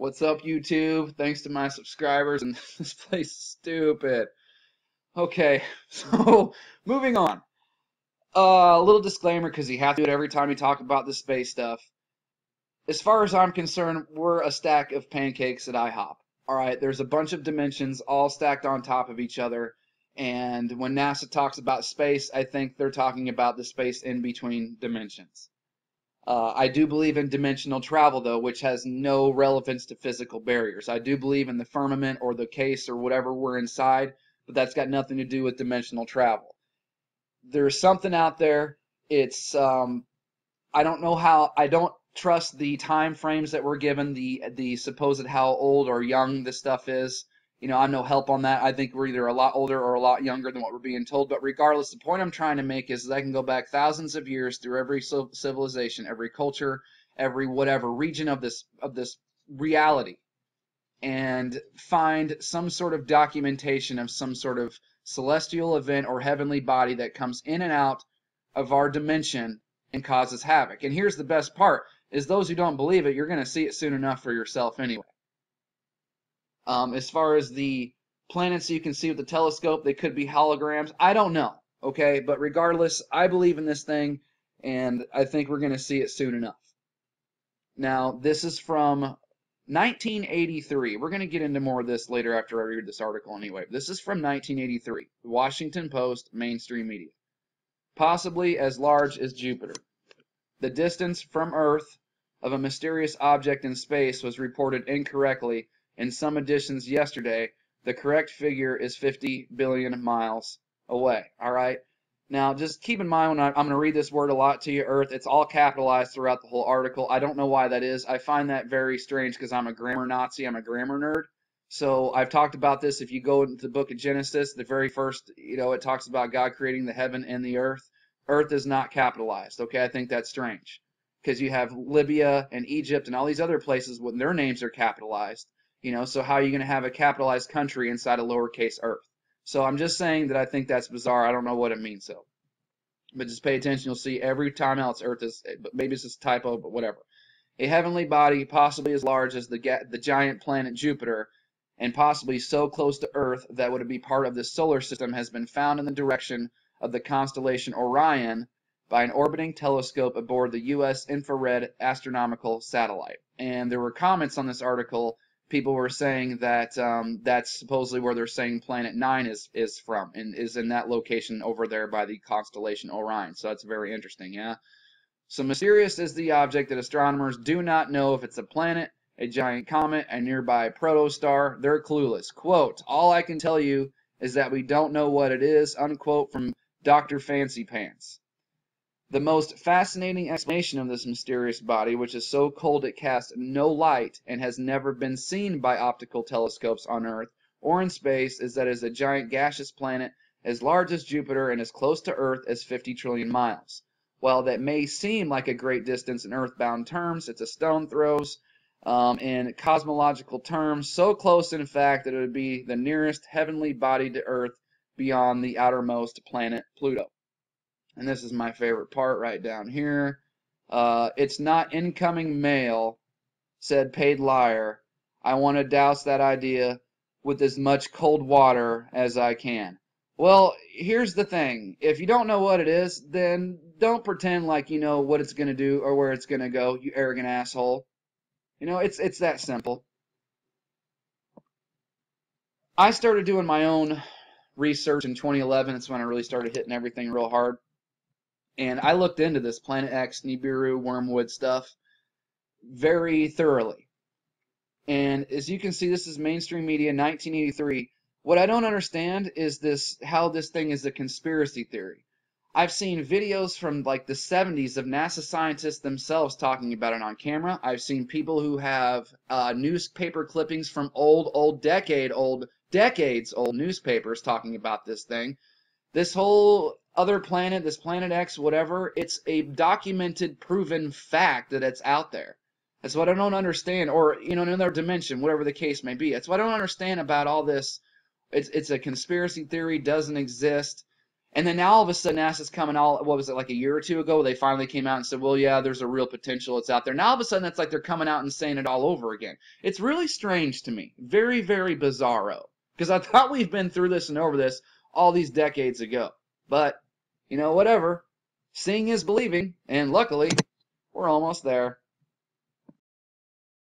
What's up, YouTube? Thanks to my subscribers, and this place is stupid. Okay, so moving on. A little disclaimer because you have to do it every time you talk about the space stuff. As far as I'm concerned, we're a stack of pancakes at IHOP. All right, there's a bunch of dimensions all stacked on top of each other, and when NASA talks about space, I think they're talking about the space in between dimensions. I do believe in dimensional travel, though, which has no relevance to physical barriers. I do believe in the firmament or the case or whatever we're inside, but that's got nothing to do with dimensional travel. There's something out there. It's I don't know how. I don't trust the time frames that we're given. The supposed how old or young this stuff is. I'm no help on that. I think we're either a lot older or a lot younger than what we're being told. But regardless, the point I'm trying to make is that I can go back thousands of years through every civilization, every culture, every whatever region of this reality, and find some sort of documentation of some sort of celestial event or heavenly body that comes in and out of our dimension and causes havoc. And here's the best part, is those who don't believe it, you're going to see it soon enough for yourself anyway. As far as the planets you can see with the telescope, they could be holograms. I don't know, okay? But regardless, I believe in this thing, and I think we're going to see it soon enough. Now, this is from 1983. We're going to get into more of this later after I read this article anyway. This is from 1983, the Washington Post, mainstream media. Possibly as large as Jupiter. The distance from Earth of a mysterious object in space was reported incorrectly in some editions yesterday. The correct figure is 50 billion miles away. All right. Now, just keep in mind when I'm going to read this word a lot to you, Earth. It's all capitalized throughout the whole article. I don't know why that is. I find that very strange because I'm a grammar Nazi. I'm a grammar nerd. So I've talked about this. If you go into the book of Genesis, the very first, it talks about God creating the heaven and the earth. Earth is not capitalized. Okay, I think that's strange because you have Libya and Egypt and all these other places when their names are capitalized. So how are you going to have a capitalized country inside a lowercase earth? So I'm just saying that I think that's bizarre. I don't know what it means, so. But just pay attention. You'll see every time else earth is, maybe it's just a typo, but whatever. A heavenly body possibly as large as the giant planet Jupiter and possibly so close to Earth that would be part of the solar system has been found in the direction of the constellation Orion by an orbiting telescope aboard the U.S. infrared astronomical satellite. And there were comments on this article. People were saying that that's supposedly where they're saying Planet 9 is from, and is in that location over there by the constellation Orion. So that's very interesting, yeah? So mysterious is the object that astronomers do not know if it's a planet, a giant comet, a nearby protostar. They're clueless. Quote, all I can tell you is that we don't know what it is, unquote, from Dr. Fancy Pants. The most fascinating explanation of this mysterious body, which is so cold it casts no light and has never been seen by optical telescopes on Earth or in space, is that it is a giant gaseous planet as large as Jupiter and as close to Earth as 50 trillion miles. While that may seem like a great distance in earthbound terms, it's a stone throws. In cosmological terms, so close in fact that it would be the nearest heavenly body to Earth beyond the outermost planet Pluto. And this is my favorite part right down here. It's not incoming mail, said paid liar. I want to douse that idea with as much cold water as I can. Well, here's the thing. If you don't know what it is, then don't pretend like you know what it's going to do or where it's going to go, you arrogant asshole. It's that simple. I started doing my own research in 2011. It's when I really started hitting everything real hard. And I looked into this Planet X, Nibiru, Wormwood stuff very thoroughly. And as you can see, this is mainstream media, 1983. What I don't understand is how this thing is a conspiracy theory. I've seen videos from like the 70s of NASA scientists themselves talking about it on camera. I've seen people who have newspaper clippings from decades old newspapers talking about this thing. This whole other planet, this Planet X, whatever, it's a documented, proven fact that it's out there. That's what I don't understand, or, in another dimension, whatever the case may be. That's what I don't understand about all this. It's a conspiracy theory, doesn't exist. And then now all of a sudden NASA's coming what was it, like a year or two ago, they finally came out and said, well, yeah, there's a real potential. It's out there. Now all of a sudden it's like they're coming out and saying it all over again. It's really strange to me. Very, very bizarro. Because I thought we've been through this and over this all these decades ago. But, whatever. Seeing is believing. And luckily, we're almost there.